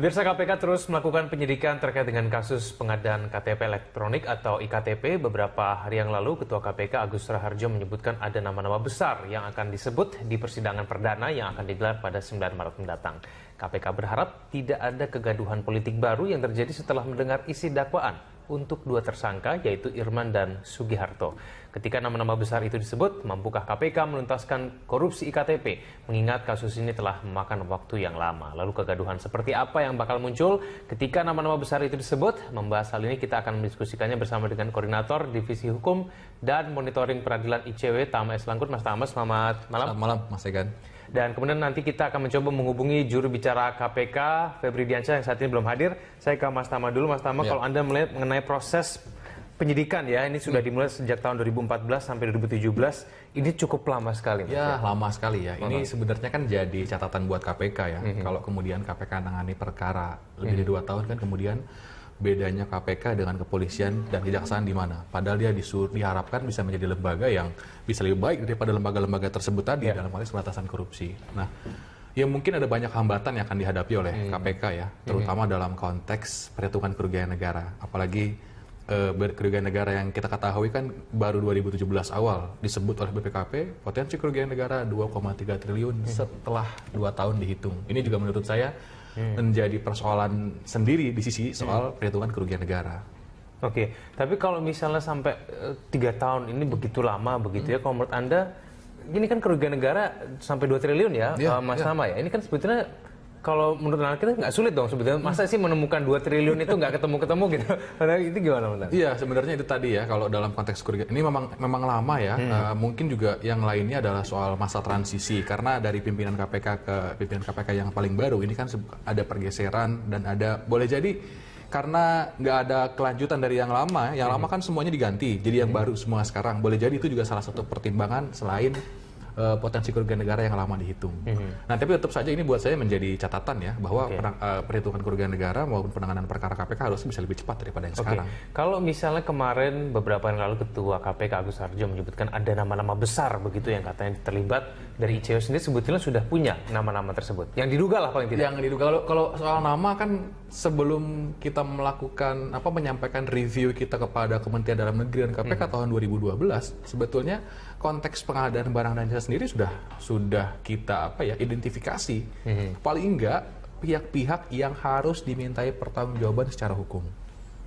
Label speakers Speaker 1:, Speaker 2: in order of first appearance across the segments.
Speaker 1: Pemirsa, KPK terus melakukan penyidikan terkait dengan kasus pengadaan KTP elektronik atau IKTP. Beberapa hari yang lalu, Ketua KPK Agus Raharjo menyebutkan ada nama-nama besar yang akan disebut di persidangan perdana yang akan digelar pada 9 Maret mendatang. KPK berharap tidak ada kegaduhan politik baru yang terjadi setelah mendengar isi dakwaan untuk dua tersangka, yaitu Irman dan Sugiharto. Ketika nama-nama besar itu disebut, mampukah KPK menuntaskan korupsi IKTP? Mengingat kasus ini telah memakan waktu yang lama. Lalu kegaduhan seperti apa yang bakal muncul ketika nama-nama besar itu disebut? Membahas hal ini kita akan mendiskusikannya bersama dengan Koordinator Divisi Hukum dan Monitoring Peradilan ICW, Tama S. Langkut. Mas Tama, selamat malam.
Speaker 2: Selamat malam, Mas Egan.
Speaker 1: Dan kemudian nanti kita akan mencoba menghubungi juru bicara KPK, Febri Diansyah, yang saat ini belum hadir. Saya ke Mas Tama dulu. Mas Tama, kalau Anda melihat mengenai proses penyidikan ya, ini sudah dimulai sejak tahun 2014 sampai 2017, ini cukup lama sekali. Mas,
Speaker 2: ya, lama sekali ya. Ini sebenarnya kan jadi catatan buat KPK ya. Kalau kemudian KPK menangani perkara lebih dari 2 tahun kan kemudian bedanya KPK dengan kepolisian dan kejaksaan di mana? Padahal dia diharapkan bisa menjadi lembaga yang bisa lebih baik daripada lembaga-lembaga tersebut tadi dalam hal pemberantasan korupsi. Nah, ya mungkin ada banyak hambatan yang akan dihadapi oleh KPK ya, terutama dalam konteks perhitungan kerugian negara. Apalagi kerugian negara yang kita ketahui kan baru 2017 awal disebut oleh BPKP potensi kerugian negara 2,3 triliun setelah 2 tahun dihitung. Ini juga menurut saya menjadi persoalan sendiri di sisi soal perhitungan kerugian negara.
Speaker 1: Oke, tapi kalau misalnya sampai 3 tahun ini begitu lama begitu ya, kalau menurut Anda ini kan kerugian negara sampai 2 triliun ya, Mas Tama ya. Ini kan sebetulnya kalau menurut Anda kita nggak sulit dong sebetulnya. Masa sih menemukan 2 triliun itu nggak ketemu-ketemu gitu? Itu gimana benar?
Speaker 2: Iya, sebenarnya itu tadi ya, kalau dalam konteks kerugian ini memang lama ya. Mungkin juga yang lainnya adalah soal masa transisi, karena dari pimpinan KPK ke pimpinan KPK yang paling baru ini kan ada pergeseran dan ada boleh jadi karena nggak ada kelanjutan dari yang lama. Yang lama kan semuanya diganti, jadi yang baru semua sekarang. Boleh jadi itu juga salah satu pertimbangan selain potensi kerugian negara yang lama dihitung. Nah, tapi tetap saja ini buat saya menjadi catatan ya, bahwa perhitungan kerugian negara maupun penanganan perkara KPK harusnya bisa lebih cepat daripada yang sekarang.
Speaker 1: Kalau misalnya kemarin beberapa hari lalu Ketua KPK Agus Raharjo menyebutkan ada nama-nama besar begitu yang katanya terlibat, dari ICW sendiri sebetulnya sudah punya nama-nama tersebut. Yang diduga lah paling tidak.
Speaker 2: Yang diduga, kalau soal nama kan sebelum kita melakukan menyampaikan review kita kepada Kementerian Dalam Negeri dan KPK tahun 2012, sebetulnya konteks pengadaan barang dan jasa sendiri sudah kita identifikasi. Paling enggak pihak-pihak yang harus dimintai pertanggungjawaban secara hukum.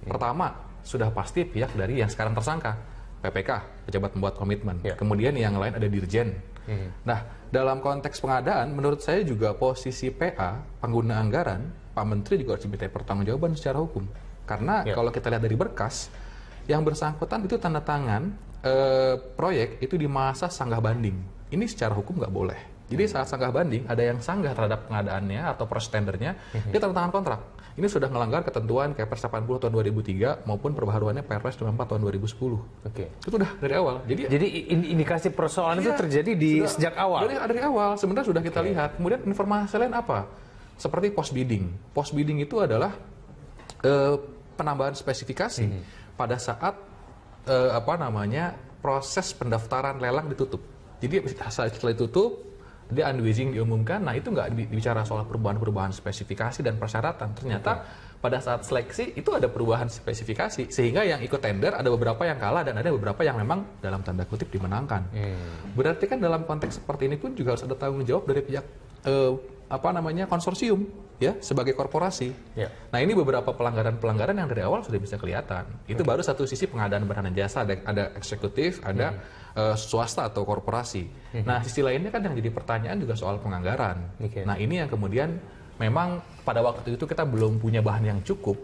Speaker 2: Pertama, sudah pasti pihak dari yang sekarang tersangka, PPK, pejabat pembuat komitmen. Kemudian yang lain ada dirjen. Nah, dalam konteks pengadaan, menurut saya juga posisi PA, pengguna anggaran, Pak Menteri juga harus dimintai pertanggungjawaban secara hukum. Karena kalau kita lihat dari berkas, yang bersangkutan itu tanda tangan proyek itu di masa sanggah banding. Ini secara hukum nggak boleh. Jadi saat sanggah banding, ada yang sanggah terhadap pengadaannya atau proses tendernya, dia tanda tangan kontrak. Ini sudah melanggar ketentuan Kepres 80 tahun 2003 maupun perbaharuannya Perpres 24 tahun 2010. Itu udah dari awal.
Speaker 1: Jadi indikasi persoalan itu terjadi sejak awal.
Speaker 2: Dari awal sebenarnya sudah kita lihat. Kemudian informasi lain apa? Seperti post bidding. Post bidding itu adalah penambahan spesifikasi pada saat proses pendaftaran lelang ditutup. Jadi setelah ditutup, dia unwilling diumumkan. Nah, itu nggak bicara soal perubahan-perubahan spesifikasi dan persyaratan. Ternyata pada saat seleksi itu ada perubahan spesifikasi, sehingga yang ikut tender ada beberapa yang kalah dan ada beberapa yang memang dalam tanda kutip dimenangkan. Berarti kan dalam konteks seperti ini pun juga harus ada tanggung jawab dari pihak konsorsium ya, sebagai korporasi. Nah, ini beberapa pelanggaran-pelanggaran yang dari awal sudah bisa kelihatan. Itu baru satu sisi pengadaan barang dan jasa, ada eksekutif, ada swasta atau korporasi. Nah, sisi lainnya kan yang jadi pertanyaan juga soal penganggaran. Nah, ini yang kemudian memang pada waktu itu kita belum punya bahan yang cukup,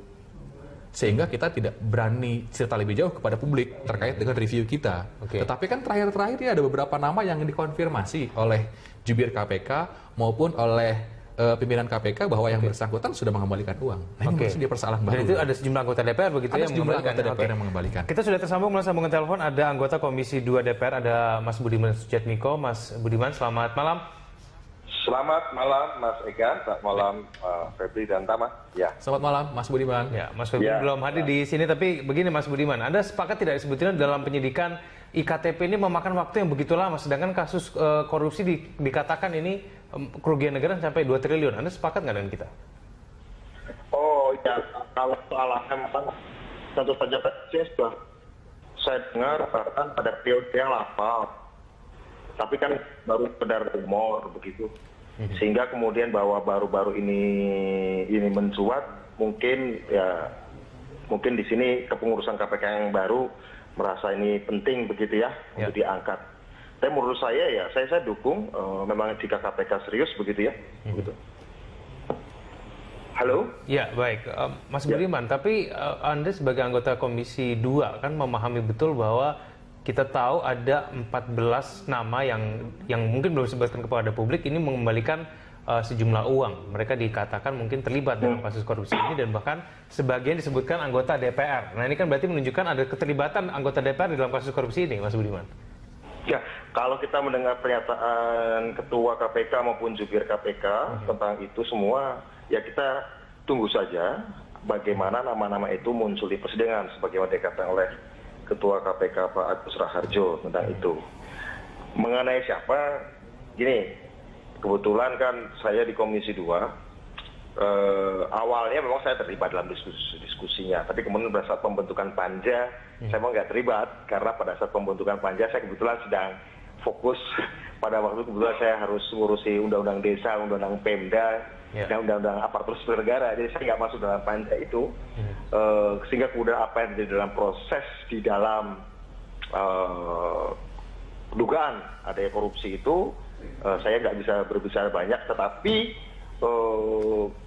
Speaker 2: sehingga kita tidak berani cerita lebih jauh kepada publik terkait dengan review kita. Tetapi kan terakhir-terakhir ya ada beberapa nama yang dikonfirmasi oleh jubir KPK maupun oleh pimpinan KPK bahwa yang bersangkutan sudah mengembalikan uang. Nah, ini maksudnya dia persoalan baru.
Speaker 1: Dan itu ada sejumlah anggota DPR begitu
Speaker 2: ada
Speaker 1: ya?
Speaker 2: Sejumlah anggota DPR yang mengembalikan.
Speaker 1: Kita sudah tersambung melalui sambungan telepon, ada anggota Komisi 2 DPR, ada Mas Budiman Sujatmiko. Mas Budiman, selamat malam.
Speaker 3: Selamat malam Mas Egan, selamat malam Febri dan Tama.
Speaker 2: Ya. Selamat malam Mas Budiman.
Speaker 1: Ya, Mas Febri belum hadir di sini, tapi begini Mas Budiman, Anda sepakat tidak sebetulnya dalam penyidikan IKTP ini memakan waktu yang begitu lama, sedangkan kasus korupsi dikatakan ini kerugian negara sampai 2 triliun. Anda sepakat nggak dengan kita?
Speaker 3: ya kalau soal memang tentu saja saya dengar bahkan pada periode yang lama, tapi kan baru sekedar rumor begitu, sehingga kemudian bahwa baru-baru ini mencuat, mungkin di sini kepengurusan KPK yang baru merasa ini penting begitu ya untuk diangkat. Tapi menurut saya saya dukung memang jika KPK serius begitu ya. Begitu. Halo?
Speaker 1: Ya, baik. Mas Budiman, tapi Anda sebagai anggota Komisi 2 kan memahami betul bahwa kita tahu ada 14 nama yang mungkin belum disebutkan kepada publik ini mengembalikan sejumlah uang. Mereka dikatakan mungkin terlibat dalam kasus korupsi ini dan bahkan sebagian disebutkan anggota DPR. Nah, ini kan berarti menunjukkan ada keterlibatan anggota DPR di dalam kasus korupsi ini, Mas Budiman.
Speaker 3: Ya, kalau kita mendengar pernyataan Ketua KPK maupun Jubir KPK tentang itu semua, ya kita tunggu saja bagaimana nama-nama itu muncul di persidangan sebagaimana dikatakan oleh Ketua KPK Pak Agus Raharjo tentang itu. Mengenai siapa, gini, kebetulan kan saya di Komisi 2, awalnya memang saya terlibat dalam diskusinya, tapi kemudian pada saat pembentukan panja, saya memang nggak terlibat, karena pada saat pembentukan panja saya kebetulan sedang fokus, pada waktu kebetulan saya harus ngurusi undang-undang desa, undang-undang Pemda, dan undang-undang aparatur sipil negara, jadi saya nggak masuk dalam panja itu, sehingga kemudian apa yang terjadi dalam proses di dalam dugaan adanya korupsi itu, saya nggak bisa berbicara banyak, tetapi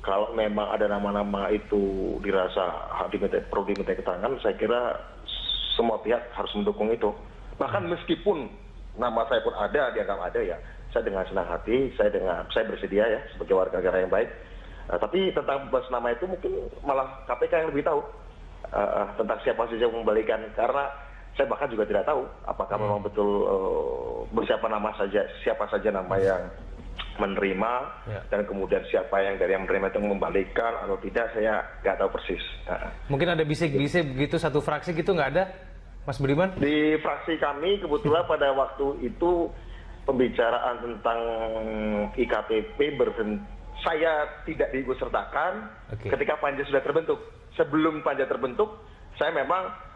Speaker 3: kalau memang ada nama-nama itu dirasa perlu diminta keterangan, saya kira semua pihak harus mendukung itu. Bahkan meskipun nama saya pun ada, dianggap ada ya, saya dengan senang hati, saya bersedia ya sebagai warga negara yang baik. Tapi tentang bahas nama itu mungkin malah KPK yang lebih tahu tentang siapa saja yang mengembalikan, karena saya bahkan juga tidak tahu apakah memang betul siapa saja nama yang menerima dan kemudian siapa yang dari yang menerima itu mengembalikan atau tidak, saya nggak tahu persis.
Speaker 1: Mungkin ada bisik-bisik begitu satu fraksi gitu, nggak ada, Mas Budiman?
Speaker 3: Di fraksi kami kebetulan pada waktu itu pembicaraan tentang IKTP saya tidak diikutsertakan ketika panja sudah terbentuk. Sebelum panja terbentuk, saya memang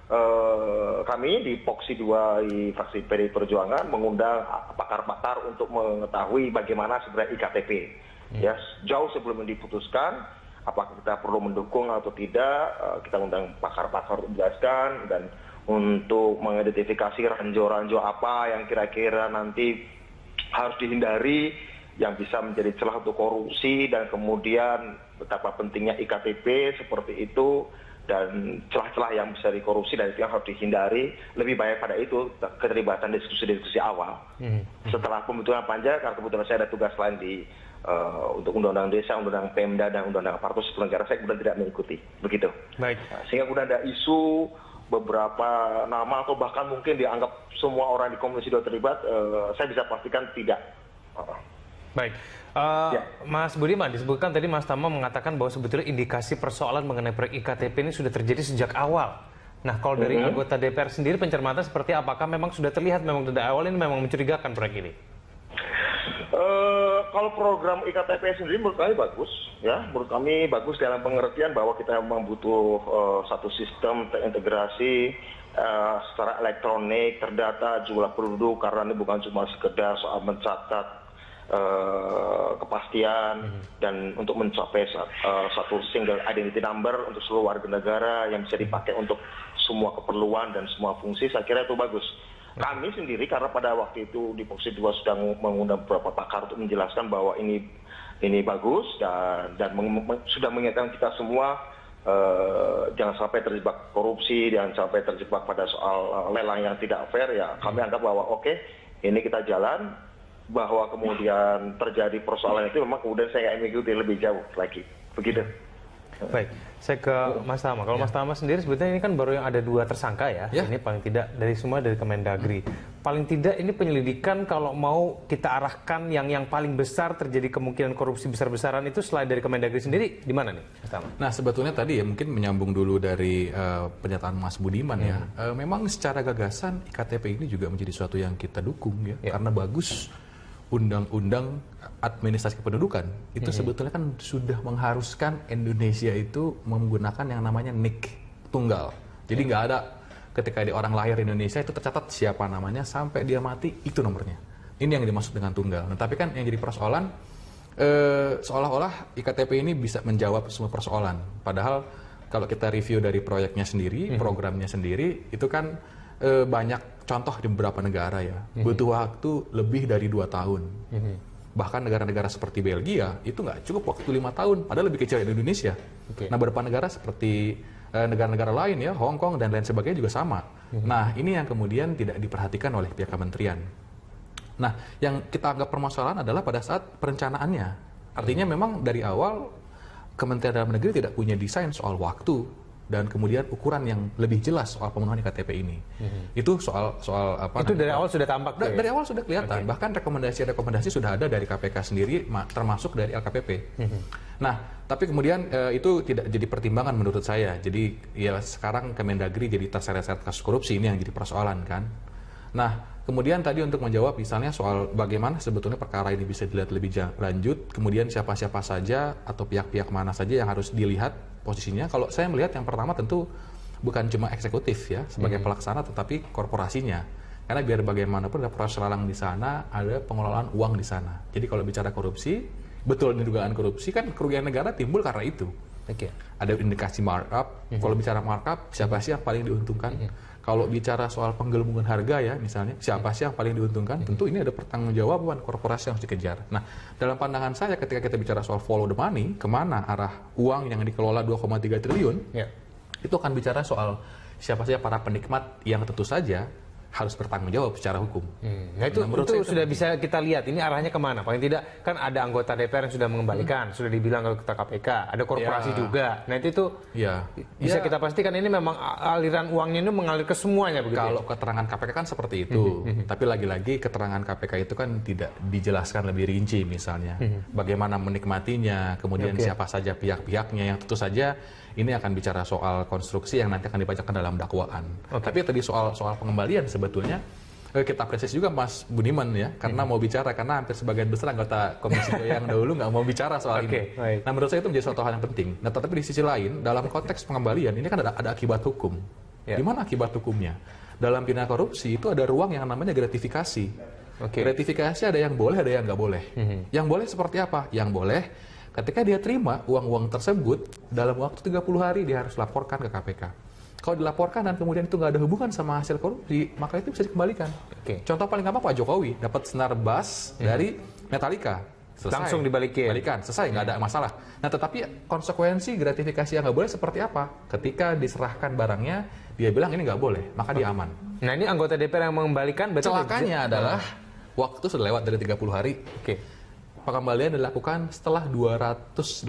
Speaker 3: kami di Poksi 2 di fraksi PDI Perjuangan mengundang pakar-pakar untuk mengetahui bagaimana sebenarnya IKTP. Ya, jauh sebelum diputuskan apakah kita perlu mendukung atau tidak, kita undang pakar-pakar untuk menjelaskan dan untuk mengidentifikasi ranjau-ranjau apa yang kira-kira nanti harus dihindari yang bisa menjadi celah untuk korupsi, dan kemudian betapa pentingnya IKTP seperti itu dan celah-celah yang bisa dikorupsi dan itu yang harus dihindari. Lebih banyak pada itu keterlibatan diskusi-diskusi awal. Setelah pembentukan panja, karena kebetulan saya ada tugas lain untuk undang-undang desa, undang-undang Pemda dan undang-undang aparatur sipil negara, saya kemudian tidak mengikuti. Begitu.
Speaker 1: Baik.
Speaker 3: Sehingga kemudian ada isu beberapa nama atau bahkan mungkin dianggap semua orang di Komisi 2 terlibat, saya bisa pastikan tidak.
Speaker 1: Baik, Mas Budiman, disebutkan tadi Mas Tama mengatakan bahwa sebetulnya indikasi persoalan mengenai proyek IKTP ini sudah terjadi sejak awal. Nah, kalau dari anggota DPR sendiri pencermatan seperti apakah memang sudah terlihat memang dari awal ini memang mencurigakan proyek ini?
Speaker 3: Kalau program IKTP sendiri menurut kami bagus, ya. Menurut kami bagus dalam pengertian bahwa kita memang butuh satu sistem terintegrasi secara elektronik, terdata, jumlah penduduk, karena ini bukan cuma sekedar soal mencatat kepastian dan untuk mencapai satu single identity number untuk seluruh warga negara yang bisa dipakai untuk semua keperluan dan semua fungsi. Saya kira itu bagus. Kami sendiri karena pada waktu itu di Poksi 2 sedang mengundang beberapa pakar untuk menjelaskan bahwa ini bagus dan sudah mengingatkan kita semua jangan sampai terjebak korupsi, jangan sampai terjebak pada soal lelang yang tidak fair. Ya kami anggap bahwa oke, ini kita jalan. Bahwa kemudian terjadi persoalan itu memang kemudian saya ingin mengikuti lebih jauh lagi. Begitu.
Speaker 1: Baik, saya ke Mas Tama. Kalau Mas Tama sendiri sebetulnya ini kan baru yang ada 2 tersangka ya. Ini paling tidak dari semua dari Kemendagri. Paling tidak ini penyelidikan kalau mau kita arahkan yang paling besar terjadi kemungkinan korupsi besar-besaran itu selain dari Kemendagri sendiri di mana nih, Mas Tama?
Speaker 2: Nah, sebetulnya tadi ya mungkin menyambung dulu dari pernyataan Mas Budiman ya. Memang secara gagasan IKTP ini juga menjadi sesuatu yang kita dukung ya. Karena bagus undang-undang administrasi kependudukan itu sebetulnya kan sudah mengharuskan Indonesia itu menggunakan yang namanya NIK tunggal. Jadi nggak ada ketika orang lahir Indonesia itu tercatat siapa namanya sampai dia mati itu nomornya. Ini yang dimaksud dengan tunggal. Nah, tapi kan yang jadi persoalan seolah-olah IKTP ini bisa menjawab semua persoalan. Padahal kalau kita review dari proyeknya sendiri, programnya sendiri, itu kan banyak contoh di beberapa negara ya. Butuh waktu lebih dari 2 tahun. Bahkan negara-negara seperti Belgia itu nggak cukup waktu 5 tahun, padahal lebih kecil dari Indonesia. Nah, beberapa negara seperti negara-negara lain ya, Hong Kong dan lain sebagainya juga sama. Nah, ini yang kemudian tidak diperhatikan oleh pihak kementerian. Nah, yang kita anggap permasalahan adalah pada saat perencanaannya. Artinya memang dari awal Kementerian Dalam Negeri tidak punya desain soal waktu dan kemudian ukuran yang lebih jelas soal pemenuhan IKTP ini. Itu soal apa?
Speaker 1: Itu dari awal sudah tampak.
Speaker 2: Dari awal sudah kelihatan. Bahkan rekomendasi-rekomendasi sudah ada dari KPK sendiri, termasuk dari LKPP. Nah, tapi kemudian itu tidak jadi pertimbangan menurut saya. Jadi ya sekarang Kemendagri jadi terseret-seret kasus korupsi, ini yang jadi persoalan kan. Nah, kemudian tadi untuk menjawab misalnya soal bagaimana sebetulnya perkara ini bisa dilihat lebih lanjut, kemudian siapa-siapa saja atau pihak-pihak mana saja yang harus dilihat posisinya. Kalau saya melihat yang pertama tentu bukan cuma eksekutif ya sebagai pelaksana, tetapi korporasinya. Karena biar bagaimanapun ada proses lelang di sana, ada pengelolaan uang di sana. Jadi kalau bicara korupsi, betul ini dugaan korupsi kan kerugian negara timbul karena itu. Ada indikasi markup. Kalau bicara markup, siapa sih yang paling diuntungkan? Kalau bicara soal penggelembungan harga ya misalnya, siapa sih yang paling diuntungkan? Tentu ini ada pertanggungjawaban korporasi yang harus dikejar. Nah, dalam pandangan saya ketika kita bicara soal follow the money, kemana arah uang yang dikelola 2,3 triliun, itu akan bicara soal siapa saja para penikmat yang tentu saja harus bertanggung jawab secara hukum.
Speaker 1: Nah itu sudah bisa kita lihat ini arahnya kemana. Paling tidak kan ada anggota DPR yang sudah mengembalikan, sudah dibilang ke KPK, ada korporasi juga. Nah itu bisa kita pastikan ini memang aliran uangnya ini mengalir ke semuanya begitu.
Speaker 2: Kalau keterangan KPK kan seperti itu, tapi lagi-lagi keterangan KPK itu kan tidak dijelaskan lebih rinci misalnya. Bagaimana menikmatinya, kemudian siapa saja pihak-pihaknya yang tentu saja ini akan bicara soal konstruksi yang nanti akan dibacakan dalam dakwaan. Tapi tadi soal pengembalian sebetulnya kita apresiasi juga Mas Budiman ya, karena mau bicara, karena hampir sebagian besar anggota Komisi 2 yang dahulu nggak mau bicara soal ini. Nah, menurut saya itu menjadi suatu hal yang penting. Nah, tetapi di sisi lain, dalam konteks pengembalian ini kan ada akibat hukum. Di mana akibat hukumnya? Dalam pidana korupsi itu ada ruang yang namanya gratifikasi. Gratifikasi ada yang boleh, ada yang nggak boleh. Yang boleh seperti apa? Yang boleh ketika dia terima uang-uang tersebut, dalam waktu 30 hari dia harus laporkan ke KPK. Kalau dilaporkan dan kemudian itu nggak ada hubungan sama hasil korupsi, maka itu bisa dikembalikan. Contoh paling gampang Pak Jokowi dapat senar bass dari Metallica. Selesai.
Speaker 1: Langsung dibalikan.
Speaker 2: Selesai, nggak ada masalah. Nah, tetapi konsekuensi gratifikasi yang nggak boleh seperti apa? Ketika diserahkan barangnya, dia bilang ini nggak boleh, maka dia aman.
Speaker 1: Nah, ini anggota DPR yang mengembalikan.
Speaker 2: Celakanya adalah waktu sudah lewat dari 30 hari. Pengembalian dilakukan setelah 280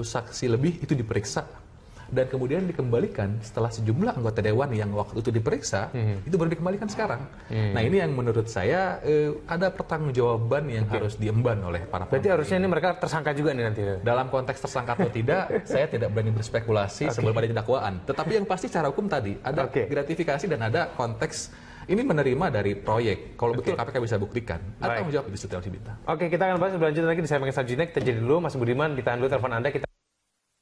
Speaker 2: saksi lebih itu diperiksa dan kemudian dikembalikan setelah sejumlah anggota dewan yang waktu itu diperiksa itu baru dikembalikan sekarang. Nah, ini yang menurut saya ada pertanggungjawaban yang harus diemban oleh para pemimpin.
Speaker 1: Berarti harusnya ini mereka tersangka juga nih nanti.
Speaker 2: Dalam konteks tersangka atau tidak, saya tidak berani berspekulasi sebelum ada dakwaan. Tetapi yang pasti secara hukum tadi ada gratifikasi dan ada konteks ini menerima dari proyek. Kalau betul KPK bisa buktikan, ada tanggung jawab di situ Bintang.
Speaker 1: Oke, kita akan bahas berlanjut lagi di segmen selanjutnya. Kita jadi dulu, Mas Budiman, ditahan dulu telepon Anda. Kita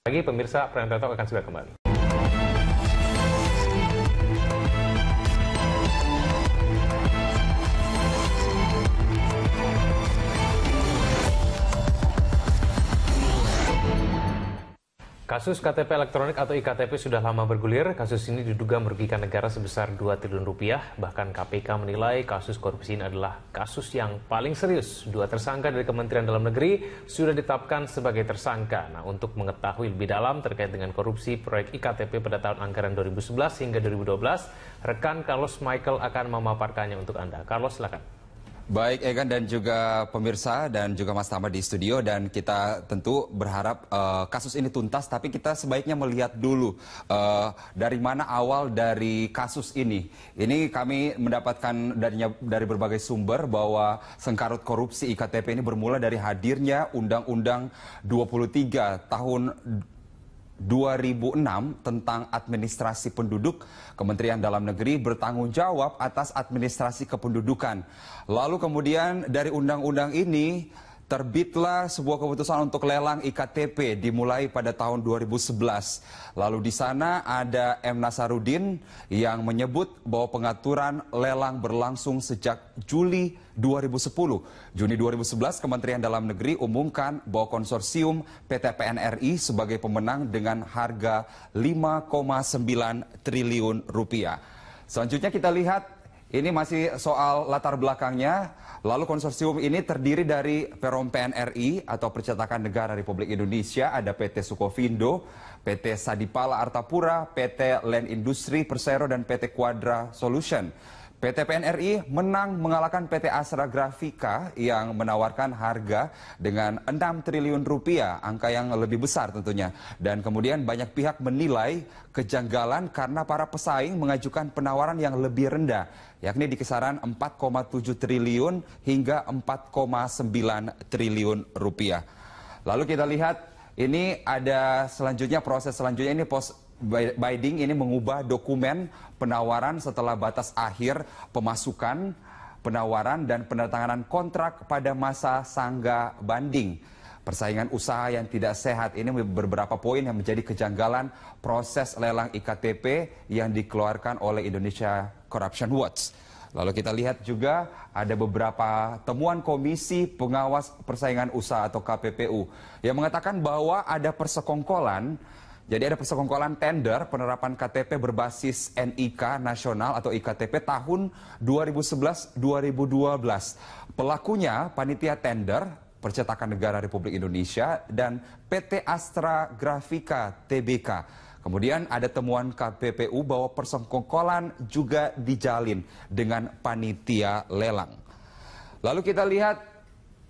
Speaker 1: lagi, pemirsa Prime Talk akan segera kembali. Kasus KTP elektronik atau IKTP sudah lama bergulir. Kasus ini diduga merugikan negara sebesar 2 triliun rupiah. Bahkan KPK menilai kasus korupsi ini adalah kasus yang paling serius. 2 tersangka dari Kementerian Dalam Negeri sudah ditetapkan sebagai tersangka. Nah, untuk mengetahui lebih dalam terkait dengan korupsi proyek IKTP pada tahun anggaran 2011 hingga 2012, rekan Carlos Michael akan memaparkannya untuk Anda. Carlos, silakan.
Speaker 4: Baik Egan dan juga pemirsa dan juga Mas Tama di studio, dan kita tentu berharap kasus ini tuntas, tapi kita sebaiknya melihat dulu dari mana awal dari kasus ini. Ini kami mendapatkan dari berbagai sumber bahwa sengkarut korupsi IKTP ini bermula dari hadirnya Undang-Undang 23 tahun 2006 tentang administrasi penduduk, Kementerian Dalam Negeri bertanggung jawab atas administrasi kependudukan. Lalu kemudian dari undang-undang ini terbitlah sebuah keputusan untuk lelang IKTP dimulai pada tahun 2011. Lalu di sana ada M. Nasaruddin yang menyebut bahwa pengaturan lelang berlangsung sejak Juli 2010. Juni 2011 Kementerian Dalam Negeri umumkan bahwa konsorsium PT PNRI sebagai pemenang dengan harga 5,9 triliun rupiah. Selanjutnya kita lihat ini masih soal latar belakangnya. Lalu konsorsium ini terdiri dari Perum PNRI atau Percetakan Negara Republik Indonesia, ada PT Sukovindo, PT Sadipala Artapura, PT Land Industri Persero, dan PT Quadra Solution. PT PNRI menang mengalahkan PT Astra Grafika yang menawarkan harga dengan 6 triliun rupiah, angka yang lebih besar tentunya. Dan kemudian banyak pihak menilai kejanggalan karena para pesaing mengajukan penawaran yang lebih rendah, yakni di kisaran 4,7 triliun hingga 4,9 triliun rupiah. Lalu kita lihat ini ada selanjutnya, proses selanjutnya ini post bidding ini mengubah dokumen penawaran setelah batas akhir pemasukan penawaran dan penandatanganan kontrak pada masa sangga banding. Persaingan usaha yang tidak sehat ini beberapa poin yang menjadi kejanggalan proses lelang IKTP yang dikeluarkan oleh Indonesia Corruption Watch. Lalu kita lihat juga ada beberapa temuan Komisi Pengawas Persaingan Usaha atau KPPU yang mengatakan bahwa ada persekongkolan. Jadi ada persekongkolan tender penerapan KTP berbasis NIK nasional atau IKTP tahun 2011-2012. Pelakunya panitia tender Percetakan Negara Republik Indonesia dan PT Astra Grafika Tbk. Kemudian ada temuan KPPU bahwa persekongkolan juga dijalin dengan panitia lelang. Lalu kita lihat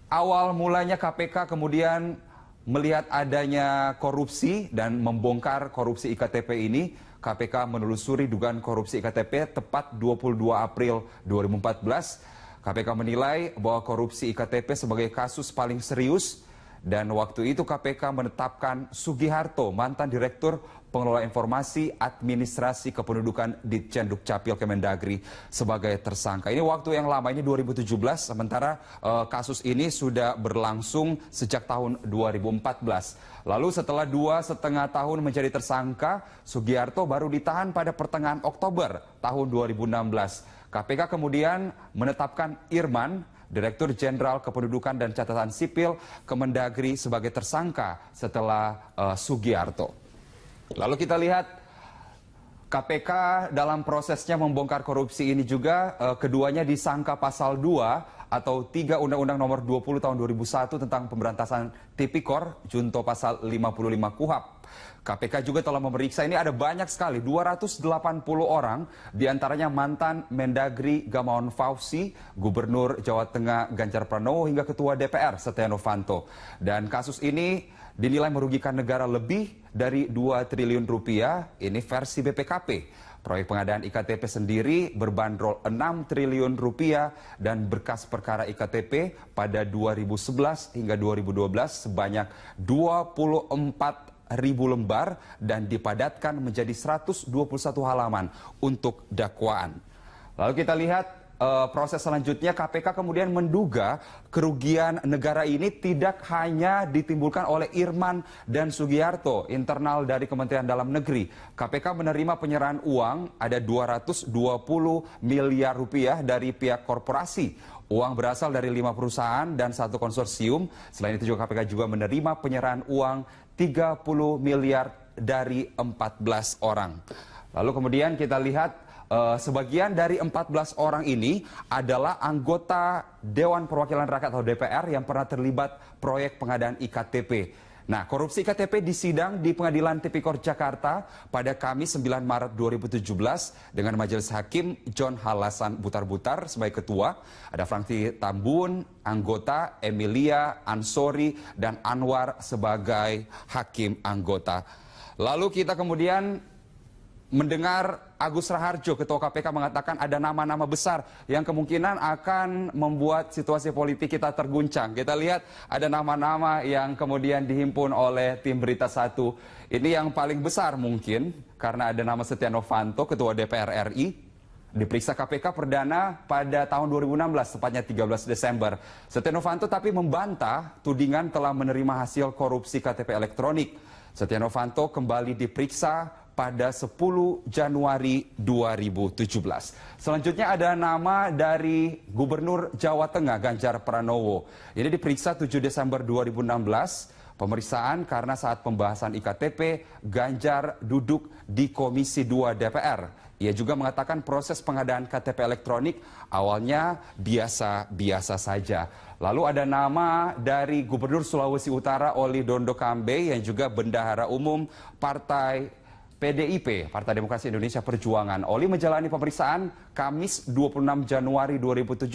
Speaker 4: awal mulanya KPK kemudian melihat adanya korupsi dan membongkar korupsi IKTP ini. KPK menelusuri dugaan korupsi IKTP tepat 22 April 2014. KPK menilai bahwa korupsi IKTP sebagai kasus paling serius dan waktu itu KPK menetapkan Sugiharto, mantan Direktur Pengelola Informasi Administrasi Kependudukan Ditjen Dukcapil Kemendagri sebagai tersangka. Ini waktu yang lama, ini 2017, sementara kasus ini sudah berlangsung sejak tahun 2014. Lalu setelah 2,5 tahun menjadi tersangka, Sugiharto baru ditahan pada pertengahan Oktober tahun 2016. KPK kemudian menetapkan Irman, Direktur Jenderal Kependudukan dan Catatan Sipil Kemendagri sebagai tersangka setelah Sugiharto. Lalu kita lihat KPK dalam prosesnya membongkar korupsi ini juga keduanya disangka pasal 2 atau 3 Undang-Undang Nomor 20 Tahun 2001 tentang Pemberantasan Tipikor junto pasal 55 KUHP. KPK juga telah memeriksa, ini ada banyak sekali, 280 orang, diantaranya mantan Mendagri Gamawan Fauzi, Gubernur Jawa Tengah Ganjar Pranowo, hingga Ketua DPR Setia Novanto. Dan kasus ini dinilai merugikan negara lebih dari 2 triliun rupiah, ini versi BPKP. Proyek pengadaan IKTP sendiri berbanderol 6 triliun rupiah dan berkas perkara IKTP pada 2011 hingga 2012 sebanyak 24.000 lembar dan dipadatkan menjadi 121 halaman untuk dakwaan. Lalu kita lihat proses selanjutnya, KPK kemudian menduga kerugian negara ini tidak hanya ditimbulkan oleh Irman dan Sugiharto, internal dari Kementerian Dalam Negeri. KPK menerima penyerahan uang ada 220 miliar rupiah dari pihak korporasi. Uang berasal dari 5 perusahaan dan 1 konsorsium. Selain itu juga KPK juga menerima penyerahan uang 30 miliar dari 14 orang. Lalu kemudian kita lihat sebagian dari 14 orang ini adalah anggota Dewan Perwakilan Rakyat atau DPR yang pernah terlibat proyek pengadaan IKTP. Nah, korupsi IKTP disidang di Pengadilan Tipikor Jakarta pada Kamis 9 Maret 2017 dengan Majelis Hakim John Halasan Butar-Butar sebagai ketua, ada Franky Tambun, anggota, Emilia, Ansori, dan Anwar sebagai hakim anggota. Lalu kita kemudian mendengar Agus Raharjo, Ketua KPK, mengatakan ada nama-nama besar yang kemungkinan akan membuat situasi politik kita terguncang. Kita lihat ada nama-nama yang kemudian dihimpun oleh tim Berita Satu. Ini yang paling besar mungkin karena ada nama Setia Novanto, Ketua DPR RI, diperiksa KPK perdana pada tahun 2016, tepatnya 13 Desember. Setia Novanto tapi membantah tudingan telah menerima hasil korupsi KTP elektronik. Setia Novanto kembali diperiksa pada 10 Januari 2017. Selanjutnya ada nama dari Gubernur Jawa Tengah Ganjar Pranowo. Ini diperiksa 7 Desember 2016. Pemeriksaan karena saat pembahasan IKTP, Ganjar duduk di Komisi 2 DPR. Ia juga mengatakan proses pengadaan KTP elektronik awalnya biasa-biasa saja. Lalu ada nama dari Gubernur Sulawesi Utara Oli Dondo Kambe yang juga Bendahara Umum Partai PDIP, Partai Demokrasi Indonesia Perjuangan. Oli menjalani pemeriksaan Kamis 26 Januari 2017.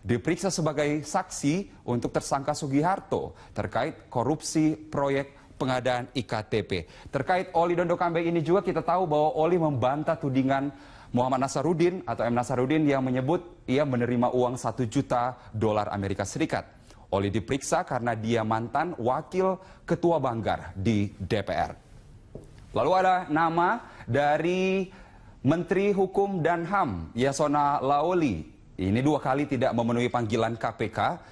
Speaker 4: Diperiksa sebagai saksi untuk tersangka Sugiharto terkait korupsi proyek pengadaan IKTP. Terkait Oli Dondo Kambe ini juga kita tahu bahwa Oli membantah tudingan Muhammad Nasarudin atau M. Nasarudin yang menyebut ia menerima uang 1 juta dolar Amerika Serikat. Oli diperiksa karena dia mantan wakil ketua Banggar di DPR. Lalu ada nama dari Menteri Hukum dan HAM, Yasona Laoli. Ini 2 kali tidak memenuhi panggilan KPK.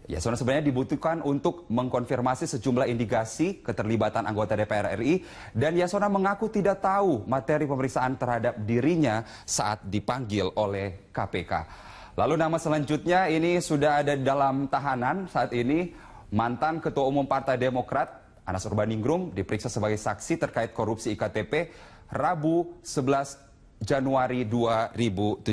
Speaker 4: Yasona sebenarnya dibutuhkan untuk mengkonfirmasi sejumlah indikasi keterlibatan anggota DPR RI. Dan Yasona mengaku tidak tahu materi pemeriksaan terhadap dirinya saat dipanggil oleh KPK. Lalu nama selanjutnya ini sudah ada dalam tahanan saat ini. Mantan Ketua Umum Partai Demokrat Anas Urbaningrum diperiksa sebagai saksi terkait korupsi IKTP Rabu 11 Januari 2017.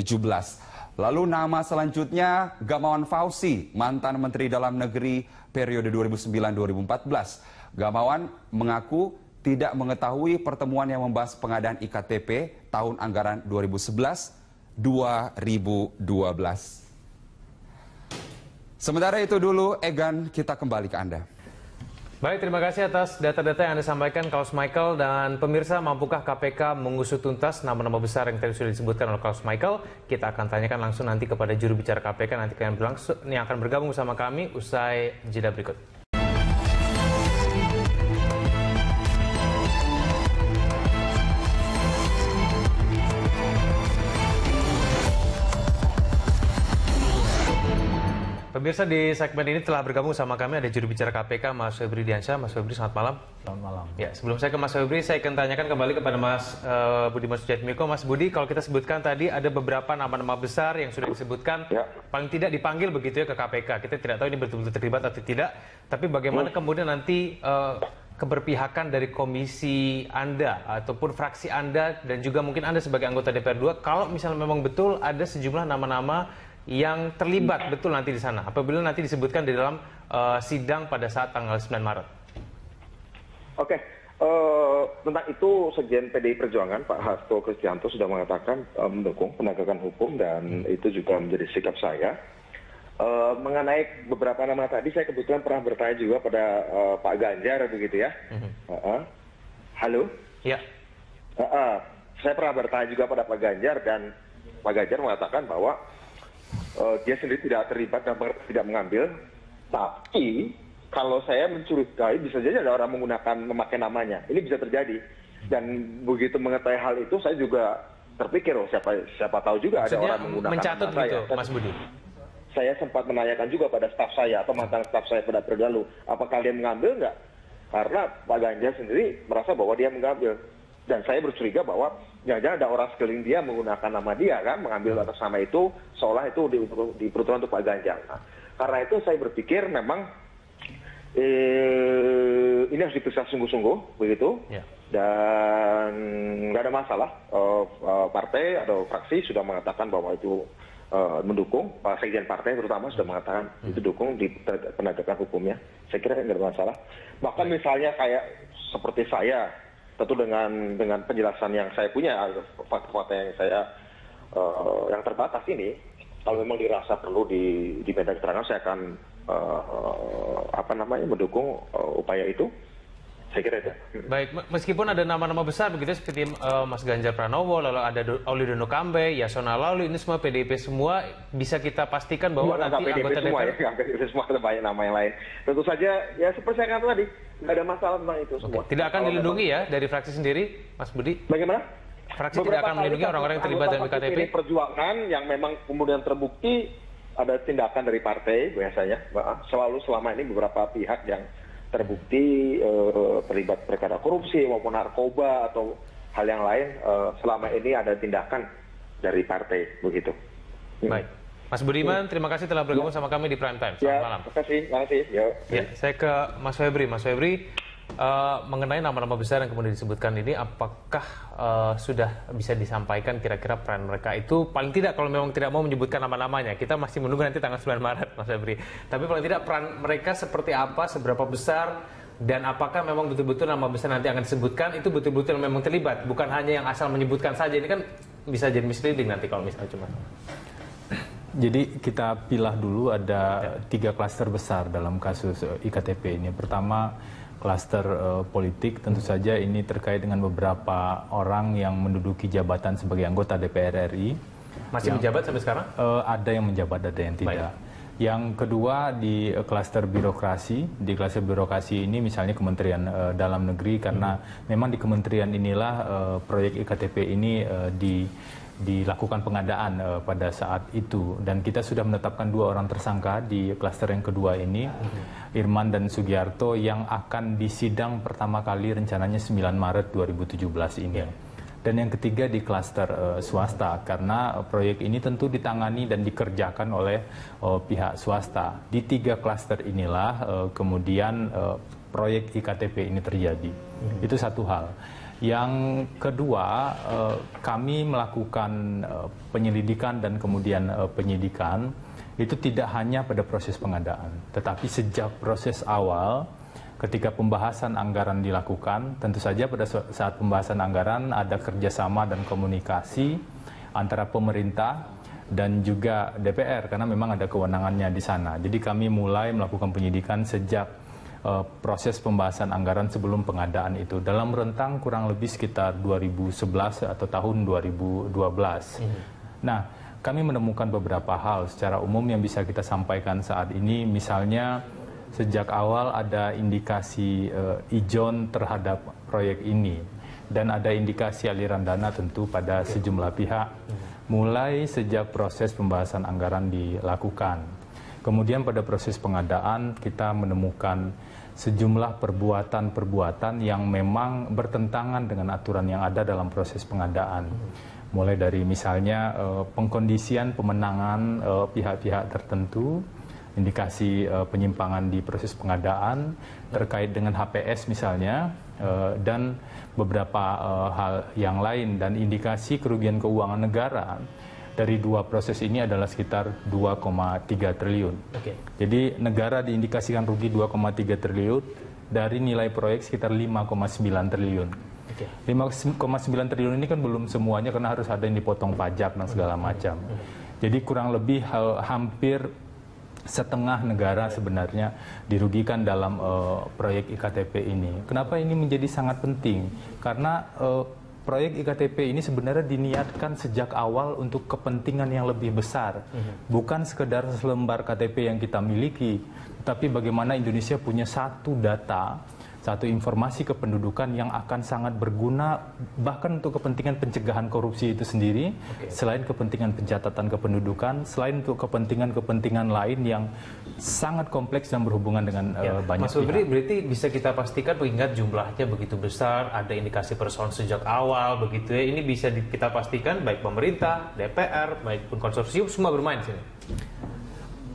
Speaker 4: Lalu nama selanjutnya Gamawan Fauzi, mantan Menteri Dalam Negeri periode 2009-2014. Gamawan mengaku tidak mengetahui pertemuan yang membahas pengadaan IKTP tahun anggaran 2011-2012. Sementara itu dulu, Egan, kita kembali ke Anda.
Speaker 1: Baik, terima kasih atas data-data yang Anda sampaikan, Klaus Michael. Dan pemirsa, mampukah KPK mengusut tuntas nama-nama besar yang tadi sudah disebutkan oleh Klaus Michael? Kita akan tanyakan langsung nanti kepada juru bicara KPK nanti yang akan bergabung bersama kami usai jeda berikut. Pemirsa, di segmen ini telah bergabung sama kami ada juru bicara KPK, Mas Febri Diansyah. Mas Febri, selamat malam.
Speaker 5: Selamat malam.
Speaker 1: Ya, sebelum saya ke Mas Febri, saya akan tanyakan kembali kepada Mas Budiman Sujatmiko. Mas Budi, kalau kita sebutkan tadi ada beberapa nama-nama besar yang sudah disebutkan, paling tidak dipanggil begitu ya ke KPK. Kita tidak tahu ini betul-betul terlibat atau tidak. Tapi bagaimana kemudian nanti keberpihakan dari komisi Anda ataupun fraksi Anda dan juga mungkin Anda sebagai anggota DPR 2, kalau misalnya memang betul ada sejumlah nama-nama yang terlibat betul nanti di sana, apabila nanti disebutkan di dalam sidang pada saat tanggal 9 Maret.
Speaker 3: Oke, tentang itu Sekjen PDI Perjuangan Pak Hasto Kristianto sudah mengatakan mendukung penegakan hukum dan itu juga menjadi sikap saya. Mengenai beberapa nama tadi, saya kebetulan pernah bertanya juga pada Pak Ganjar begitu ya. Halo?
Speaker 1: Ya.
Speaker 3: Saya pernah bertanya juga pada Pak Ganjar dan Pak Ganjar mengatakan bahwa dia sendiri tidak terlibat dan tidak mengambil, tapi kalau saya mencurigai bisa jadi ada orang memakai namanya. Ini bisa terjadi. Dan begitu mengetahui hal itu, saya juga terpikir, siapa tahu juga
Speaker 1: maksudnya
Speaker 3: ada orang menggunakan
Speaker 1: mencatat
Speaker 3: nama
Speaker 1: gitu,
Speaker 3: saya.
Speaker 1: Mas Budi.
Speaker 3: Saya sempat menanyakan juga pada staf saya atau mantan staf saya pada periode lalu, apakah dia mengambil nggak? Karena Pak Ganjar sendiri merasa bahwa dia mengambil. Dan saya bercuriga bahwa jangan-jangan ada orang sekeliling dia menggunakan nama dia kan, mengambil atas nama itu, seolah itu diperuntukkan untuk Pak Ganjar. Nah, karena itu saya berpikir memang ini harus diperiksa sungguh-sungguh begitu, dan nggak ada masalah. Partai atau fraksi sudah mengatakan bahwa itu mendukung, Pak Sekjen Partai terutama sudah mengatakan itu dukung di penegakan hukumnya. Saya kira nggak ada masalah. Bahkan misalnya kayak seperti saya, tentu dengan penjelasan yang saya punya, fakta-fakta yang saya yang terbatas ini, kalau memang dirasa perlu diminta keterangan, saya akan mendukung upaya itu. Saya kira itu.
Speaker 1: Baik, meskipun ada nama-nama besar begitu seperti Mas Ganjar Pranowo, lalu ada Oli Dono Kambe, Yasona Lawli, ini semua PDIP semua, bisa kita pastikan bahwa nanti anggota
Speaker 3: semua
Speaker 1: DPR...
Speaker 3: ya, PDIP semua, ada banyak nama yang lain. Tentu saja, ya seperti saya katakan tadi, nggak ada masalah tentang itu semua.
Speaker 1: Tidak akan dilindungi ya dari fraksi sendiri, Mas Budi?
Speaker 3: Bagaimana?
Speaker 1: Fraksi tidak akan melindungi orang-orang yang terlibat dalam IKTP?
Speaker 3: Perjuangan yang memang kemudian terbukti ada tindakan dari partai biasanya, selalu selama ini beberapa pihak yang terbukti terlibat perkara korupsi maupun narkoba atau hal yang lain, selama ini ada tindakan dari partai begitu.
Speaker 1: Baik, Mas Budiman, terima kasih telah bergabung sama kami di Prime Time. Selamat malam.
Speaker 3: Terima kasih.
Speaker 1: Ya, saya ke Mas Febri. Mas Febri, mengenai nama-nama besar yang kemudian disebutkan ini, apakah sudah bisa disampaikan kira-kira peran mereka itu, paling tidak kalau memang tidak mau menyebutkan nama-namanya, kita masih menunggu nanti tanggal 9 Maret, Mas Febri. Tapi paling tidak peran mereka seperti apa, seberapa besar, dan apakah memang betul-betul nama besar nanti akan disebutkan itu betul-betul memang terlibat, bukan hanya yang asal menyebutkan saja. Ini kan bisa jadi misleading nanti kalau misalnya cuma.
Speaker 5: Jadi kita pilah dulu ada 3 klaster besar dalam kasus IKTP ini. Pertama, klaster politik, tentu saja ini terkait dengan beberapa orang yang menduduki jabatan sebagai anggota DPR RI.
Speaker 1: Masih menjabat sampai sekarang?
Speaker 5: Ada yang menjabat, ada yang tidak. Baik. Yang kedua di klaster birokrasi. Di klaster birokrasi ini misalnya Kementerian Dalam Negeri, karena memang di kementerian inilah proyek IKTP ini dilakukan pengadaan pada saat itu, dan kita sudah menetapkan 2 orang tersangka di klaster yang kedua ini, Irman dan Sugiarto, yang akan disidang pertama kali rencananya 9 Maret 2017 ini. Dan yang ketiga di klaster swasta, karena proyek ini tentu ditangani dan dikerjakan oleh pihak swasta. Di 3 klaster inilah kemudian proyek IKTP ini terjadi. Itu satu hal. Yang kedua, kami melakukan penyelidikan dan kemudian penyidikan itu tidak hanya pada proses pengadaan, tetapi sejak proses awal ketika pembahasan anggaran dilakukan, tentu saja pada saat pembahasan anggaran ada kerjasama dan komunikasi antara pemerintah dan juga DPR, karena memang ada kewenangannya di sana. Jadi kami mulai melakukan penyidikan sejak proses pembahasan anggaran sebelum pengadaan itu dalam rentang kurang lebih sekitar 2011 atau tahun 2012. Nah, kami menemukan beberapa hal secara umum yang bisa kita sampaikan saat ini. Misalnya sejak awal ada indikasi ijon terhadap proyek ini, dan ada indikasi aliran dana tentu pada sejumlah pihak mulai sejak proses pembahasan anggaran dilakukan. Kemudian pada proses pengadaan kita menemukan sejumlah perbuatan-perbuatan yang memang bertentangan dengan aturan yang ada dalam proses pengadaan. Mulai dari misalnya pengkondisian pemenangan pihak-pihak tertentu, indikasi penyimpangan di proses pengadaan terkait dengan HPS misalnya, dan beberapa hal yang lain, dan indikasi kerugian keuangan negara dari 2 proses ini adalah sekitar 2,3 triliun. Jadi negara diindikasikan rugi 2,3 triliun dari nilai proyek sekitar 5,9 triliun. 5,9 triliun ini kan belum semuanya, karena harus ada yang dipotong pajak dan segala macam. Jadi kurang lebih hampir setengah negara sebenarnya dirugikan dalam proyek IKTP ini. Kenapa ini menjadi sangat penting? Karena proyek IKTP ini sebenarnya diniatkan sejak awal untuk kepentingan yang lebih besar. Bukan sekedar selembar KTP yang kita miliki, tapi bagaimana Indonesia punya satu data, satu informasi kependudukan yang akan sangat berguna bahkan untuk kepentingan pencegahan korupsi itu sendiri, selain kepentingan pencatatan kependudukan, selain untuk kepentingan-kepentingan lain yang sangat kompleks dan berhubungan dengan banyak
Speaker 1: Mas Febri, berarti bisa kita pastikan mengingat jumlahnya begitu besar, ada indikasi persoalan sejak awal begitu ya, ini bisa kita pastikan baik pemerintah, DPR, maupun konsorsium semua bermain di sini.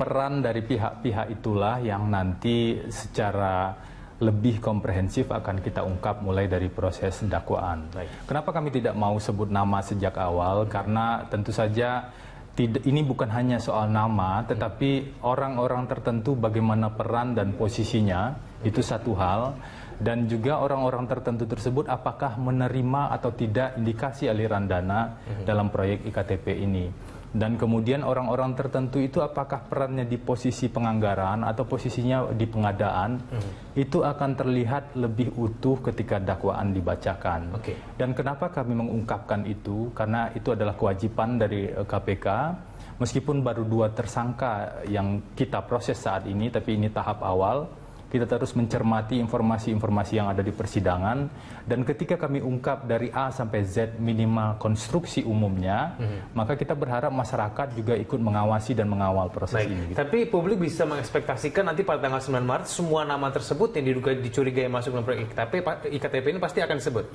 Speaker 5: Peran dari pihak-pihak itulah yang nanti secara lebih komprehensif akan kita ungkap mulai dari proses dakwaan. Kenapa kami tidak mau sebut nama sejak awal? Karena tentu saja ini bukan hanya soal nama, tetapi orang-orang tertentu bagaimana peran dan posisinya, itu satu hal. Dan juga orang-orang tertentu tersebut apakah menerima atau tidak indikasi aliran dana dalam proyek IKTP ini. Dan kemudian orang-orang tertentu itu apakah perannya di posisi penganggaran atau posisinya di pengadaan, itu akan terlihat lebih utuh ketika dakwaan dibacakan. Dan kenapa kami mengungkapkan itu? Karena itu adalah kewajiban dari KPK. Meskipun baru 2 tersangka yang kita proses saat ini, tapi ini tahap awal. Kita terus mencermati informasi-informasi yang ada di persidangan, dan ketika kami ungkap dari A sampai Z minimal konstruksi umumnya, maka kita berharap masyarakat juga ikut mengawasi dan mengawal proses ini.
Speaker 1: Tapi publik bisa mengekspektasikan nanti pada tanggal 9 Maret semua nama tersebut yang diduga dicurigai masuk dalam proyek IKTP ini pasti akan disebut.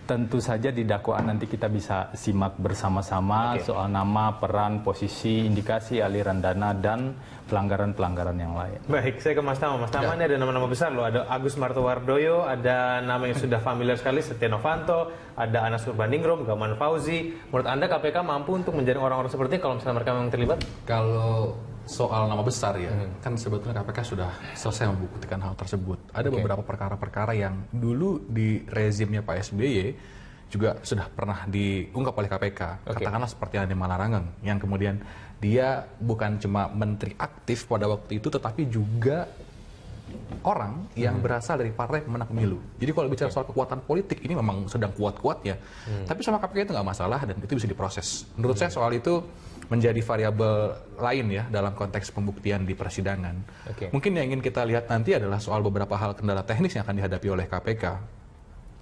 Speaker 5: Tentu saja di dakwaan nanti kita bisa simak bersama-sama soal nama, peran, posisi, indikasi aliran dana, dan pelanggaran-pelanggaran yang lain.
Speaker 1: Baik, saya ke Mas Tama. Mas Tama, ini ada nama-nama besar loh. Ada Agus Martowardoyo, ada nama yang sudah familiar sekali, Setia Novanto, ada Anas Urbaningrum, Gamawan Fauzi. Menurut Anda KPK mampu untuk menjaring orang-orang seperti ini kalau misalnya mereka memang terlibat?
Speaker 2: Kalau soal nama besar ya, kan sebetulnya KPK sudah selesai membuktikan hal tersebut. Ada beberapa perkara-perkara yang dulu di rezimnya Pak SBY juga sudah pernah diungkap oleh KPK. Katakanlah seperti yang di Malarangeng, yang kemudian dia bukan cuma menteri aktif pada waktu itu, tetapi juga orang yang berasal dari partai pemenang pemilu. Jadi kalau bicara soal kekuatan politik, ini memang sedang kuat-kuatnya. Tapi sama KPK itu nggak masalah dan itu bisa diproses. Menurut saya soal itu menjadi variabel lain ya dalam konteks pembuktian di persidangan. Mungkin yang ingin kita lihat nanti adalah soal beberapa hal kendala teknis yang akan dihadapi oleh KPK.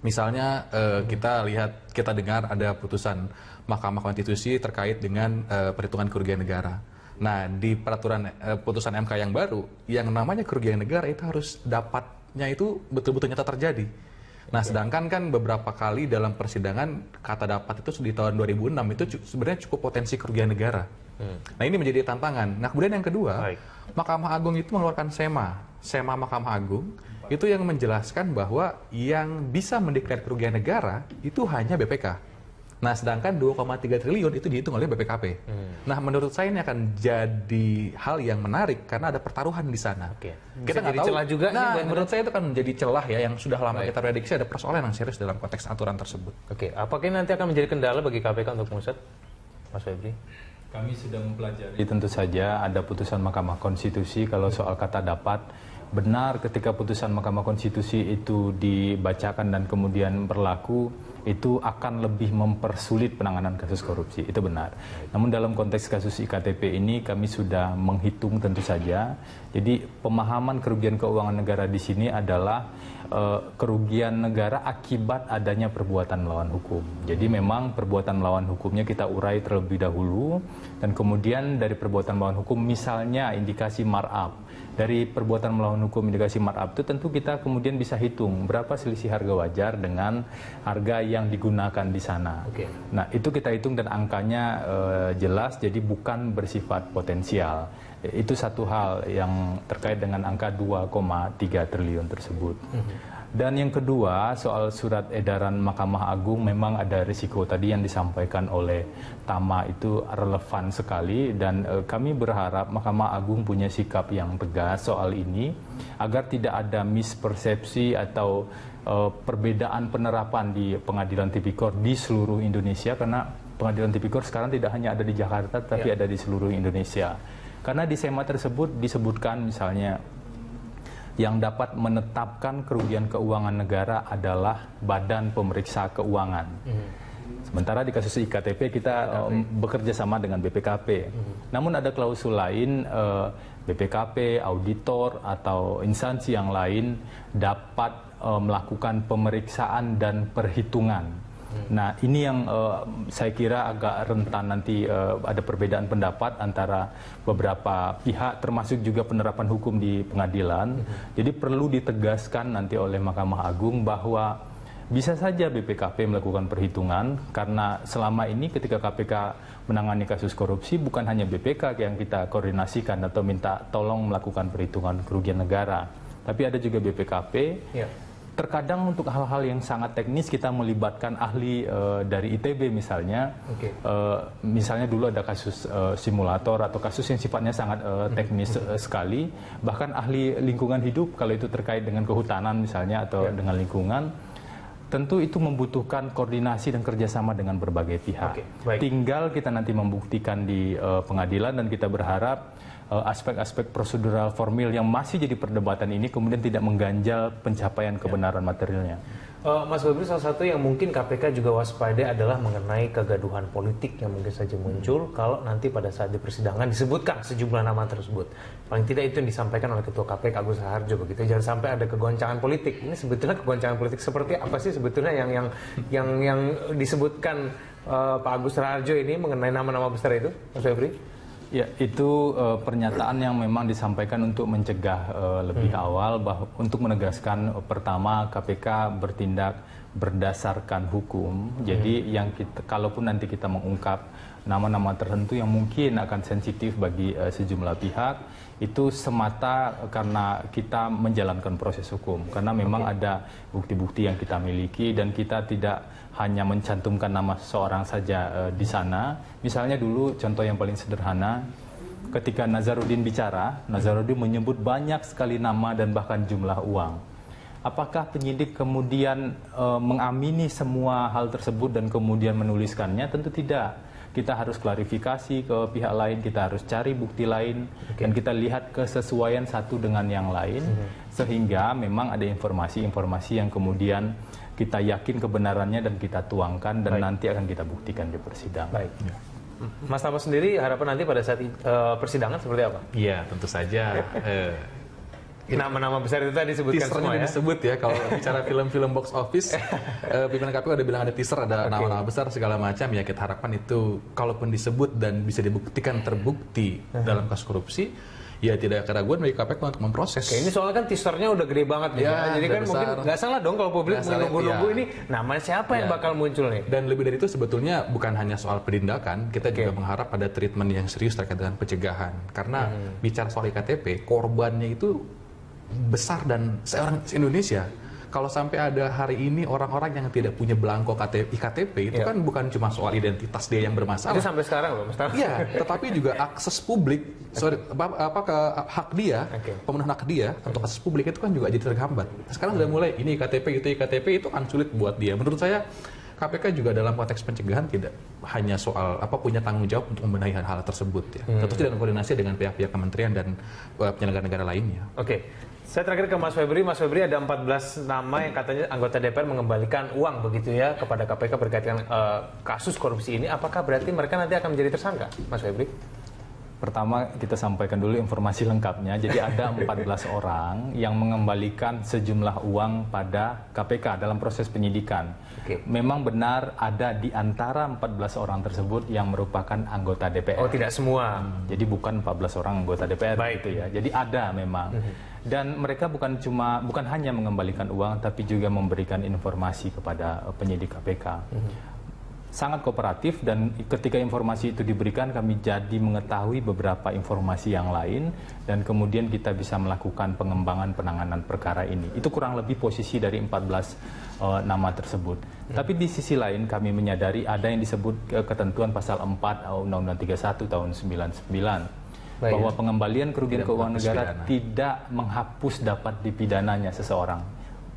Speaker 2: Misalnya kita dengar ada putusan Mahkamah Konstitusi terkait dengan perhitungan kerugian negara. Nah, di peraturan putusan MK yang baru, yang namanya kerugian negara itu harus dapatnya itu betul-betul nyata terjadi. Nah, sedangkan kan beberapa kali dalam persidangan kata dapat itu di tahun 2006 itu sebenarnya cukup potensi kerugian negara. Nah, ini menjadi tantangan. Nah, kemudian yang kedua, Mahkamah Agung itu mengeluarkan SEMA Mahkamah Agung itu yang menjelaskan bahwa yang bisa mendeklarasi kerugian negara itu hanya BPK. Nah, sedangkan 2,3 triliun itu dihitung oleh BPKP. Nah, menurut saya ini akan jadi hal yang menarik karena ada pertaruhan di sana.
Speaker 1: Kita nggak tahu. Celah juga.
Speaker 2: Nah, menurut saya itu akan menjadi celah ya yang sudah lama kita prediksi ada persoalan yang serius dalam konteks aturan tersebut.
Speaker 1: Apakah ini nanti akan menjadi kendala bagi KPK untuk mengusut, Mas Febri?
Speaker 5: Kami sudah mempelajari. Tentu saja ada putusan Mahkamah Konstitusi kalau soal kata dapat. Benar ketika putusan Mahkamah Konstitusi itu dibacakan dan kemudian berlaku, itu akan lebih mempersulit penanganan kasus korupsi. Itu benar. Namun dalam konteks kasus IKTP ini kami sudah menghitung tentu saja. Jadi pemahaman kerugian keuangan negara di sini adalah kerugian negara akibat adanya perbuatan melawan hukum. Jadi memang perbuatan melawan hukumnya kita urai terlebih dahulu, dan kemudian dari perbuatan melawan hukum misalnya indikasi markup. Dari perbuatan melawan hukum indikasi markup itu tentu kita kemudian bisa hitung berapa selisih harga wajar dengan harga yang digunakan di sana. Nah, itu kita hitung dan angkanya jelas, jadi bukan bersifat potensial. Itu satu hal yang terkait dengan angka 2,3 triliun tersebut. Dan yang kedua, soal surat edaran Mahkamah Agung, memang ada risiko tadi yang disampaikan oleh Tama itu relevan sekali, dan kami berharap Mahkamah Agung punya sikap yang tegas soal ini agar tidak ada mispersepsi atau perbedaan penerapan di pengadilan tipikor di seluruh Indonesia, karena pengadilan tipikor sekarang tidak hanya ada di Jakarta tapi ada di seluruh Indonesia. Karena di SEMA tersebut disebutkan misalnya yang dapat menetapkan kerugian keuangan negara adalah Badan Pemeriksa Keuangan. Sementara di kasus IKTP kita bekerja sama dengan BPKP. Namun ada klausul lain, BPKP, auditor atau instansi yang lain dapat melakukan pemeriksaan dan perhitungan. Nah, ini yang saya kira agak rentan nanti ada perbedaan pendapat antara beberapa pihak, termasuk juga penerapan hukum di pengadilan. Jadi perlu ditegaskan nanti oleh Mahkamah Agung bahwa bisa saja BPKP melakukan perhitungan, karena selama ini ketika KPK menangani kasus korupsi bukan hanya BPK yang kita koordinasikan atau minta tolong melakukan perhitungan kerugian negara, tapi ada juga BPKP. Terkadang untuk hal-hal yang sangat teknis kita melibatkan ahli dari ITB misalnya. Misalnya dulu ada kasus simulator atau kasus yang sifatnya sangat teknis sekali. Bahkan ahli lingkungan hidup kalau itu terkait dengan kehutanan misalnya atau dengan lingkungan. Tentu itu membutuhkan koordinasi dan kerjasama dengan berbagai pihak. Tinggal kita nanti membuktikan di pengadilan, dan kita berharap aspek-aspek prosedural formil yang masih jadi perdebatan ini kemudian tidak mengganjal pencapaian kebenaran materialnya.
Speaker 1: Mas Febri, salah satu yang mungkin KPK juga waspada adalah mengenai kegaduhan politik yang mungkin saja muncul kalau nanti pada saat di persidangan disebutkan sejumlah nama tersebut. Paling tidak itu yang disampaikan oleh Ketua KPK Agus Raharjo begitu. Jangan sampai ada kegoncangan politik. Ini sebetulnya kegoncangan politik seperti apa sih sebetulnya yang disebutkan Pak Agus Raharjo ini mengenai nama-nama besar itu, Mas Febri?
Speaker 5: Ya, itu pernyataan yang memang disampaikan untuk mencegah lebih awal, untuk menegaskan pertama KPK bertindak berdasarkan hukum. Jadi kalaupun nanti kita mengungkap nama-nama tertentu yang mungkin akan sensitif bagi sejumlah pihak, itu semata karena kita menjalankan proses hukum. Karena memang ada bukti-bukti yang kita miliki dan kita tidak hanya mencantumkan nama seseorang saja di sana. Misalnya dulu contoh yang paling sederhana, ketika Nazarudin bicara, Nazarudin menyebut banyak sekali nama dan bahkan jumlah uang. Apakah penyidik kemudian mengamini semua hal tersebut dan kemudian menuliskannya? Tentu tidak. Kita harus klarifikasi ke pihak lain, kita harus cari bukti lain, dan kita lihat kesesuaian satu dengan yang lain, sehingga memang ada informasi-informasi yang kemudian kita yakin kebenarannya dan kita tuangkan, dan nanti akan kita buktikan di persidangan.
Speaker 1: Baik. Mas Tama sendiri harapan nanti pada saat persidangan seperti apa?
Speaker 2: Iya, tentu saja.
Speaker 1: Nama-nama besar itu tadi disebutkan semua ya?
Speaker 2: Disebut ya, kalau bicara film-film box office, pimpinan KPK udah bilang ada teaser, ada nama-nama besar segala macam, ya kita harapkan itu kalaupun disebut dan bisa dibuktikan terbukti dalam kasus korupsi, ya tidak ada keraguan bagi KPK untuk memproses.
Speaker 1: Ini soalnya kan teasernya udah gede banget nih. Jadi kan besar. Mungkin nggak salah dong kalau publik menunggu-nunggu ini namanya siapa yang bakal muncul nih.
Speaker 2: Dan lebih dari itu sebetulnya bukan hanya soal penindakan, kita juga mengharap ada treatment yang serius terkait dengan pencegahan. Karena bicara soal IKTP, korbannya itu besar dan se-Indonesia. Kalau sampai ada hari ini orang-orang yang tidak punya belangko IKTP, itu kan bukan cuma soal identitas dia yang bermasalah.
Speaker 1: Itu sampai sekarang loh, Mas Tama.
Speaker 2: Iya, tetapi juga akses publik, ke hak dia, pemenuhan hak dia untuk akses publik itu kan juga jadi terhambat. Sekarang sudah mulai ini IKTP itu kan sulit buat dia. Menurut saya KPK juga dalam konteks pencegahan tidak hanya soal punya tanggung jawab untuk membenahi hal-hal tersebut ya. Tentu tidak koordinasi dengan pihak-pihak kementerian dan penyelenggara negara lainnya.
Speaker 1: Saya terakhir ke Mas Febri. Mas Febri, ada 14 nama yang katanya anggota DPR mengembalikan uang begitu ya kepada KPK berkaitan kasus korupsi ini. Apakah berarti mereka nanti akan menjadi tersangka, Mas Febri?
Speaker 5: Pertama kita sampaikan dulu informasi lengkapnya. Jadi ada 14 orang yang mengembalikan sejumlah uang pada KPK dalam proses penyidikan. Memang benar ada di antara 14 orang tersebut yang merupakan anggota DPR.
Speaker 1: Oh, tidak semua.
Speaker 5: Jadi bukan 14 orang anggota DPR gitu ya. Jadi ada memang. Dan mereka bukan hanya mengembalikan uang, tapi juga memberikan informasi kepada penyidik KPK. Sangat kooperatif, dan ketika informasi itu diberikan kami jadi mengetahui beberapa informasi yang lain, dan kemudian kita bisa melakukan pengembangan penanganan perkara ini. Itu kurang lebih posisi dari 14 nama tersebut. Tapi di sisi lain kami menyadari ada yang disebut ketentuan pasal 4 Undang-Undang 31 tahun 99. Bahwa pengembalian kerugian keuangan negara tidak menghapus dapat dipidananya seseorang.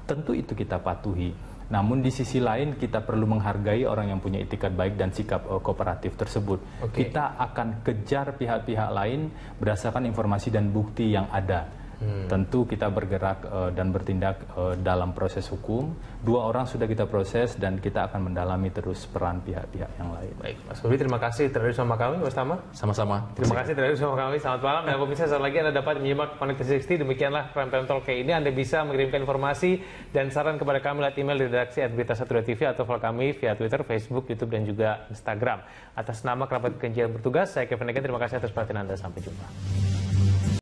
Speaker 5: Tentu itu kita patuhi. Namun di sisi lain kita perlu menghargai orang yang punya itikat baik dan sikap kooperatif tersebut. Kita akan kejar pihak-pihak lain berdasarkan informasi dan bukti yang ada. Tentu kita bergerak dan bertindak dalam proses hukum. 2 orang sudah kita proses dan kita akan mendalami terus peran pihak-pihak yang lain.
Speaker 1: Baik, Mas Febri, terima kasih telah bersama kami, Mas Tama.
Speaker 2: Sama-sama.
Speaker 1: Terima kasih telah bersama kami. Selamat malam. Dan pemirsa, saat lagi Anda dapat menyimak Connect 360. Demikianlah Prime Time Talk kayak ini. Anda bisa mengirimkan informasi dan saran kepada kami lewat email di redaksi @berita1.tv atau follow kami via Twitter, Facebook, YouTube, dan juga Instagram. Atas nama kerabat kerja yang bertugas, saya Kevin Egan. Terima kasih atas perhatian Anda. Sampai jumpa.